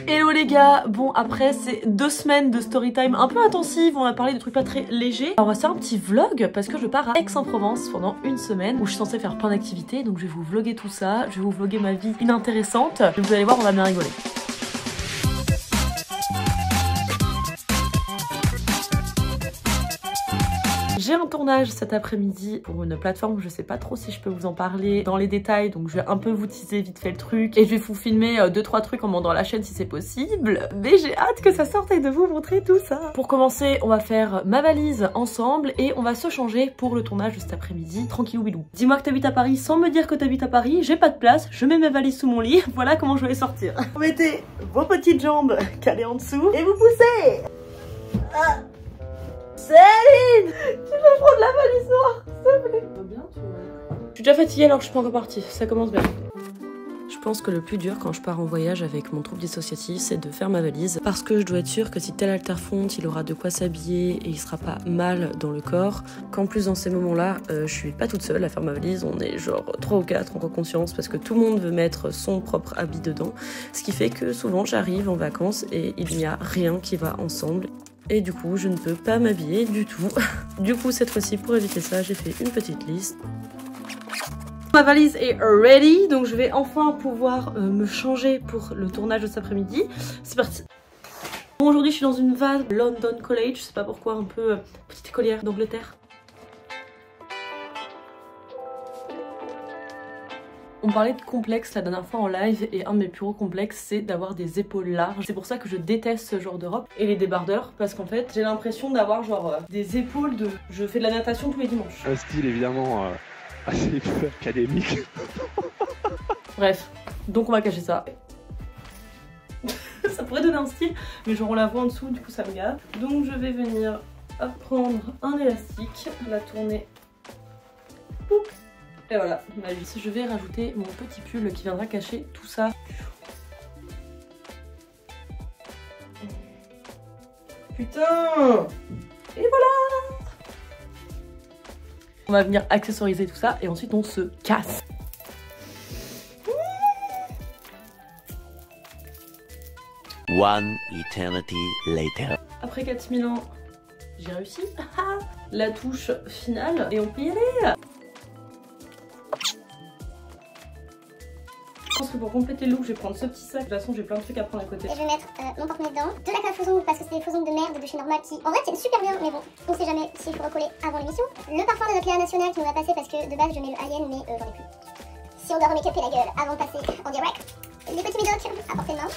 Hello les gars, bon après c'est 2 semaines de story time un peu intensive, on a parlé de trucs pas très légers. Alors on va faire un petit vlog parce que je pars à Aix-en-Provence pendant une semaine où je suis censée faire plein d'activités, donc je vais vous vlogger tout ça, je vais vous vlogger ma vie inintéressante, vous allez voir on va bien rigoler. J'ai un tournage cet après-midi pour une plateforme, je sais pas trop si je peux vous en parler dans les détails, donc je vais un peu vous teaser vite fait le truc et je vais vous filmer 2-3 trucs en montant la chaîne si c'est possible, mais j'ai hâte que ça sorte et de vous montrer tout ça. Pour commencer, on va faire ma valise ensemble et on va se changer pour le tournage de cet après-midi, tranquillou bilou. Dis-moi que t'habites à Paris sans me dire que t'habites à Paris, j'ai pas de place, je mets ma valise sous mon lit, voilà comment je vais sortir. Vous mettez vos petites jambes calées en dessous et vous poussez. Céline, tu peux prendre la valise noire, s'il te plaît. Ça va bien, tu vois. Je suis déjà fatiguée alors que je suis pas encore partie, ça commence bien. Je pense que le plus dur quand je pars en voyage avec mon trouble dissociatif, c'est de faire ma valise. Parce que je dois être sûre que si tel alterfonte, il aura de quoi s'habiller et il sera pas mal dans le corps. Qu'en plus dans ces moments-là, je suis pas toute seule à faire ma valise, on est genre 3 ou 4 en conscience parce que tout le monde veut mettre son propre habit dedans. Ce qui fait que souvent j'arrive en vacances et il n'y a rien qui va ensemble. Et du coup, je ne peux pas m'habiller du tout. Du coup, cette fois-ci, pour éviter ça, j'ai fait une petite liste. Ma valise est ready, donc je vais enfin pouvoir me changer pour le tournage de cet après-midi. C'est parti. Bon, aujourd'hui, je suis dans une van London College, je sais pas pourquoi, un peu petite écolière d'Angleterre. On parlait de complexe la dernière fois en live et un de mes plus gros complexes c'est d'avoir des épaules larges. C'est pour ça que je déteste ce genre de robe et les débardeurs parce qu'en fait j'ai l'impression d'avoir genre des épaules de... Je fais de la natation tous les dimanches. Un style évidemment assez peu académique. Bref, donc on va cacher ça. Ça pourrait donner un style mais genre on la voit en dessous du coup ça me gave. Donc je vais venir prendre un élastique, la tourner. Poup. Et voilà, ma vie. Je vais rajouter mon petit pull qui viendra cacher tout ça. Putain! Et voilà! On va venir accessoriser tout ça et ensuite on se casse. One eternity later. Après 4000 ans, j'ai réussi. La touche finale et on peut y aller. Je pense que pour compléter le look, je vais prendre ce petit sac. De toute façon, j'ai plein de trucs à prendre à côté. Et je vais mettre mon porte-monnaie dedans, de la colle fausson parce que c'est des fausons de merde de chez Normal qui en vrai tiennent super bien, mais bon, on sait jamais s'il faut recoller avant l'émission. Le parfum de notre Léa National qui nous va passer parce que de base je mets le Alien mais j'en ai plus. Si on doit remake-upper la gueule avant de passer en direct, les petits médocs à portée de main,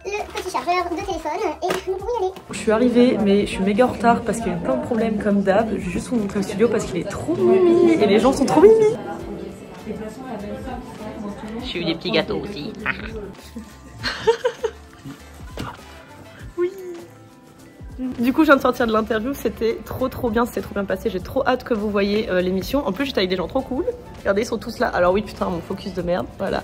le petit chargeur de téléphone et nous pourrons y aller. Je suis arrivée mais je suis méga en retard parce qu'il y a eu plein de problèmes comme d'hab. Je vais juste vous montrer le studio parce qu'il est trop mimi et les gens sont trop mimi. J'ai eu des petits gâteaux aussi. Oui. Du coup, je viens de sortir de l'interview, c'était trop bien passé. J'ai trop hâte que vous voyez l'émission. En plus, j'étais avec des gens trop cool. Regardez, ils sont tous là. Alors oui, putain, mon focus de merde. Voilà.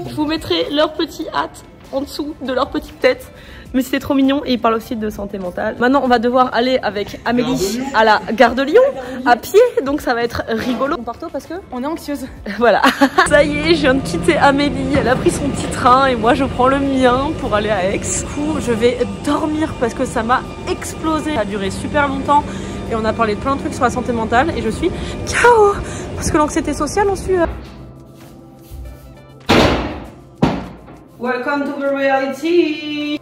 Je vous mettrai leur petit hâte en dessous de leur petite tête. Mais c'était trop mignon et ils parlent aussi de santé mentale. Maintenant, on va devoir aller avec Amélie à la gare de Lyon à pied, donc ça va être rigolo. On part tôt parce que on est anxieuse. Voilà. Ça y est, je viens de quitter Amélie. Elle a pris son petit train et moi je prends le mien pour aller à Aix. Du coup, je vais dormir parce que ça m'a explosé. Ça a duré super longtemps et on a parlé de plein de trucs sur la santé mentale et je suis KO parce que l'anxiété sociale en suit. Welcome to the reality.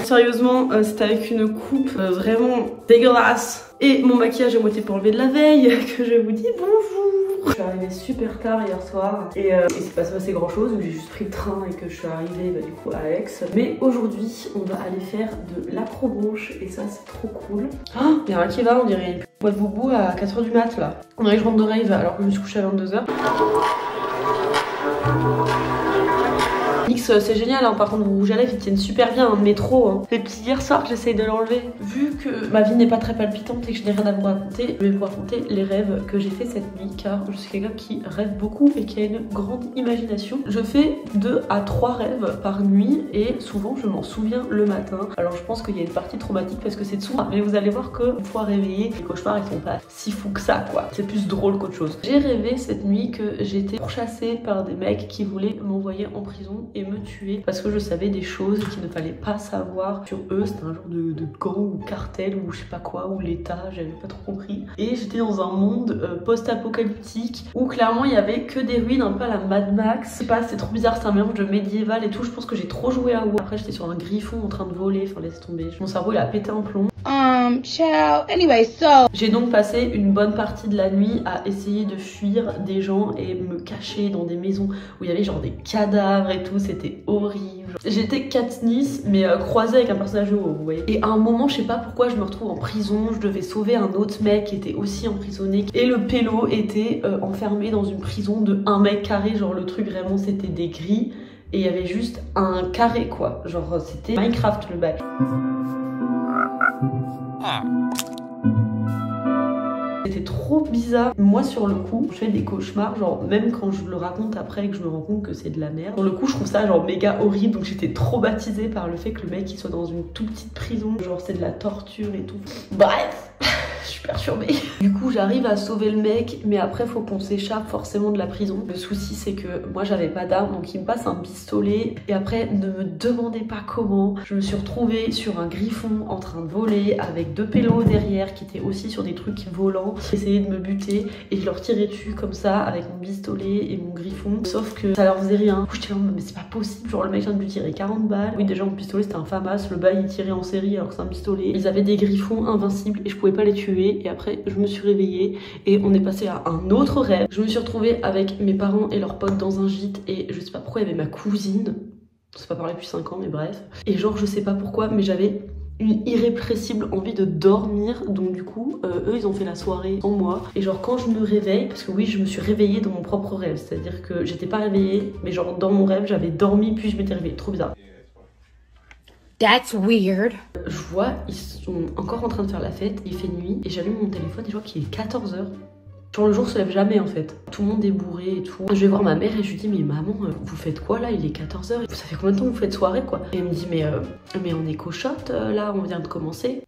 Sérieusement, c'était avec une coupe vraiment dégueulasse et mon maquillage à moitié pas enlevé de la veille que je vous dis bonjour. Je suis arrivée super tard hier soir et il s'est pas passé grand chose, j'ai juste pris le train et que je suis arrivée du coup à Aix. Mais aujourd'hui, on va aller faire de l'acrobranche et ça c'est trop cool. Oh, il y a un qui va, on dirait une boîte de boubou à 4h du mat là. On dirait que je rentre de rave alors que je me suis couchée à 22h. X c'est génial hein. Par contre vos rouges à lèvres ils tiennent super bien hein, mais trop hein. Les petits hier soir j'essaye de l'enlever. Vu que ma vie n'est pas très palpitante et que je n'ai rien à vous raconter, je vais vous raconter les rêves que j'ai fait cette nuit car je suis quelqu'un qui rêve beaucoup et qui a une grande imagination. Je fais 2 à 3 rêves par nuit et souvent je m'en souviens le matin. Alors je pense qu'il y a une partie traumatique parce que c'est dessous mais vous allez voir que une fois réveillée, les cauchemars ils sont pas si fous que ça quoi. C'est plus drôle qu'autre chose. J'ai rêvé cette nuit que j'étais pourchassée par des mecs qui voulaient m'envoyer en prison et me me tuer parce que je savais des choses qu'il ne fallait pas savoir sur eux. C'était un genre de gang ou cartel ou je sais pas quoi, ou l'état, j'avais pas trop compris. Et j'étais dans un monde post-apocalyptique où clairement il y avait que des ruines un peu à la Mad Max. Je sais pas, c'était trop bizarre, c'est un mélange de médiéval et tout. Je pense que j'ai trop joué à WoW. Après j'étais sur un griffon en train de voler, enfin laisse tomber. Mon cerveau il a pété un plomb. Ciao. Anyway, so... J'ai donc passé une bonne partie de la nuit à essayer de fuir des gens et me cacher dans des maisons où il y avait genre des cadavres et tout, c'était horrible. J'étais Katniss mais croisée avec un personnage de WoW, vous voyez. Et à un moment, je sais pas pourquoi, je me retrouve en prison, je devais sauver un autre mec qui était aussi emprisonné et le pélo était enfermé dans une prison de 1 mètre carré, genre le truc vraiment c'était des grilles et il y avait juste un carré quoi, genre c'était Minecraft le bac. C'était trop bizarre. Moi sur le coup, je fais des cauchemars, genre même quand je le raconte après et que je me rends compte que c'est de la merde. Sur le coup, je trouve ça genre méga horrible, donc j'étais traumatisée par le fait que le mec il soit dans une toute petite prison, genre c'est de la torture et tout. Bref. Je suis perturbée. Du coup j'arrive à sauver le mec mais après faut qu'on s'échappe forcément de la prison. Le souci c'est que moi j'avais pas d'arme donc il me passe un pistolet et après ne me demandez pas comment je me suis retrouvée sur un griffon en train de voler avec 2 pélos derrière qui étaient aussi sur des trucs volants, essayer de me buter et je leur tirais dessus comme ça avec mon pistolet et mon griffon, sauf que ça leur faisait rien. Du coup j'étais là mais c'est pas possible, genre le mec vient de lui tirer 40 balles. Oui déjà mon pistolet c'était un FAMAS, le bail il tirait en série alors que c'est un pistolet. Ils avaient des griffons invincibles et je pouvais pas les tuer. Et après je me suis réveillée et on est passé à un autre rêve. Je me suis retrouvée avec mes parents et leurs potes dans un gîte et je sais pas pourquoi il y avait ma cousine, on s'est pas parlé depuis 5 ans mais bref. Et genre je sais pas pourquoi mais j'avais une irrépressible envie de dormir, donc du coup eux ils ont fait la soirée sans moi et genre quand je me réveille, parce que oui je me suis réveillée dans mon propre rêve, c'est à dire que j'étais pas réveillée mais genre dans mon rêve j'avais dormi puis je m'étais réveillée, trop bizarre. That's weird. Je vois, ils sont encore en train de faire la fête, il fait nuit, et j'allume mon téléphone et je vois qu'il est 14h. Genre le jour se lève jamais en fait. Tout le monde est bourré et tout. Je vais voir ma mère et je lui dis mais maman, vous faites quoi là? Il est 14h. Ça fait combien de temps que vous faites soirée quoi? Et elle me dit mais on est cochotte là, on vient de commencer.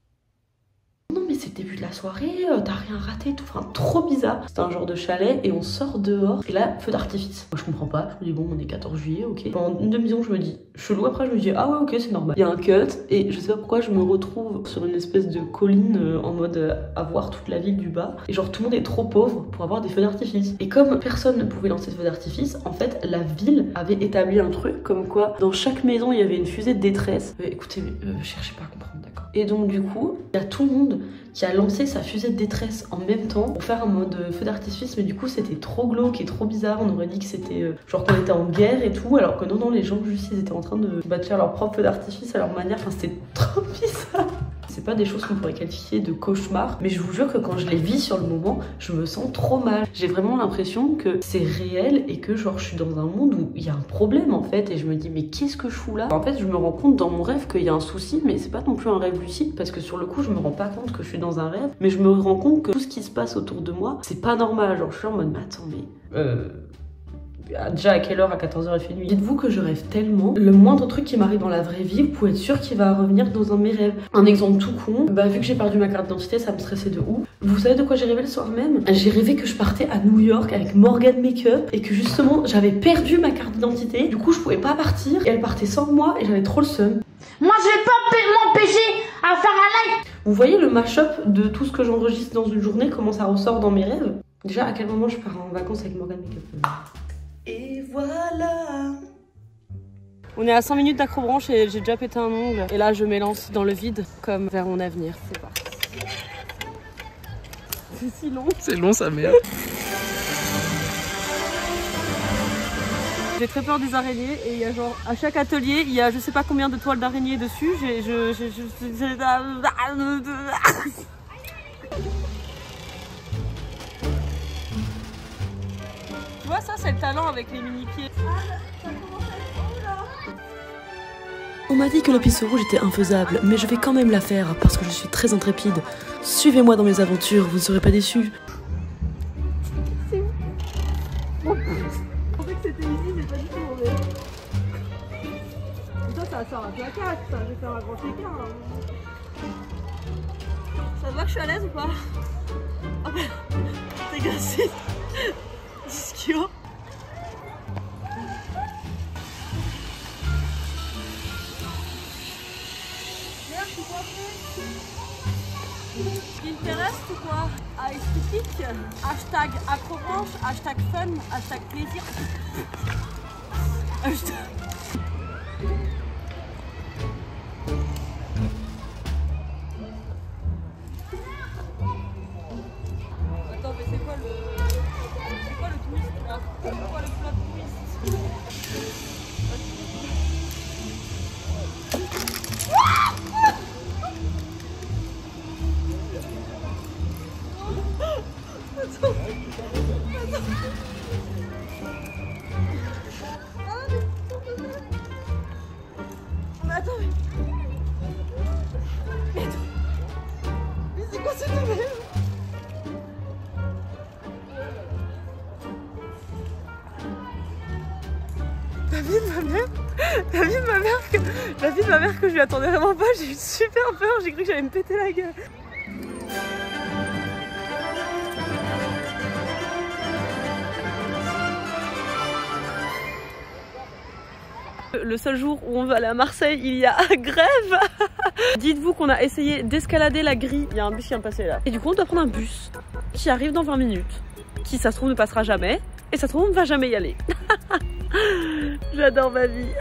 Non mais c'est le début de la soirée, t'as rien raté, tout, enfin trop bizarre. C'était un genre de chalet et on sort dehors et là feu d'artifice. Moi je comprends pas, je me dis bon on est 14 juillet, ok. Pendant une demi-seconde je me dis chelou, après je me dis ah ouais ok c'est normal. Il y a un cut et je sais pas pourquoi je me retrouve sur une espèce de colline en mode à voir toute la ville du bas. Et genre tout le monde est trop pauvre pour avoir des feux d'artifice. Et comme personne ne pouvait lancer de feux d'artifice, en fait la ville avait établi un truc comme quoi dans chaque maison il y avait une fusée de détresse. Écoutez mais cherchez pas à comprendre, d'accord. Et donc du coup il y a tout le monde qui a lancé sa fusée de détresse en même temps pour faire un mode feu d'artifice, mais du coup c'était trop glauque et trop bizarre. On aurait dit que c'était genre qu'on était en guerre et tout, alors que non les gens juste ils étaient en train de faire leur propre feu d'artifice à leur manière, enfin c'était trop bizarre. C'est pas des choses qu'on pourrait qualifier de cauchemar, mais je vous jure que quand je les vis sur le moment, je me sens trop mal. J'ai vraiment l'impression que c'est réel et que genre je suis dans un monde où il y a un problème en fait, et je me dis mais qu'est-ce que je fous là? En fait je me rends compte dans mon rêve qu'il y a un souci, mais c'est pas non plus un rêve lucide parce que sur le coup je me rends pas compte que je suis dans un rêve, mais je me rends compte que tout ce qui se passe autour de moi c'est pas normal. Genre je suis en mode mais attends mais déjà à quelle heure? À 14h il fait nuit. Dites-vous que je rêve tellement, le moindre truc qui m'arrive dans la vraie vie, vous pouvez être sûr qu'il va revenir dans un de mes rêves. Un exemple tout con, vu que j'ai perdu ma carte d'identité, ça me stressait de ouf. Vous savez de quoi j'ai rêvé le soir même? J'ai rêvé que je partais à New York avec Morgan Makeup et que justement j'avais perdu ma carte d'identité, du coup je pouvais pas partir et elle partait sans moi et j'avais trop le seum. Moi je vais pas m'empêcher à faire un live. Vous voyez le mash-up de tout ce que j'enregistre dans une journée, comment ça ressort dans mes rêves? Déjà à quel moment je pars en vacances avec Morgan Makeup? Et voilà. On est à 5 minutes d'Acrobranche et j'ai déjà pété un ongle. Et là je m'élance dans le vide comme vers mon avenir. C'est parti. C'est si long. C'est long sa mère. J'ai très peur des araignées et il y a genre à chaque atelier il y a je sais pas combien de toiles d'araignées dessus. Tu vois ça c'est le talent avec les mini-pieds. On m'a dit que la piste rouge était infaisable, mais je vais quand même la faire parce que je suis très intrépide. Suivez-moi dans mes aventures, vous ne serez pas déçus. C'est où? Je pensais que c'était ici, mais pas du tout mauvais. Ça sort un peu à 4, ça, je vais faire un grand écart. Ça te va que je suis à l'aise ou pas? Ah bah, t'es gassé. 10 kilos. Pinterest ou quoi? Ah, esthétique, hashtag accrobranche, hashtag fun, hashtag plaisir. Attends, mais c'est quoi le twist là? C'est quoi le plot twist? La vie de ma mère que je lui attendais vraiment pas, j'ai eu super peur, j'ai cru que j'allais me péter la gueule. Le seul jour où on va aller à Marseille, il y a grève. Dites-vous qu'on a essayé d'escalader la grille. Il y a un bus qui vient de passer là. Et du coup on doit prendre un bus qui arrive dans 20 minutes. Qui ça se trouve ne passera jamais. Et ça se trouve on ne va jamais y aller. J'adore ma vie.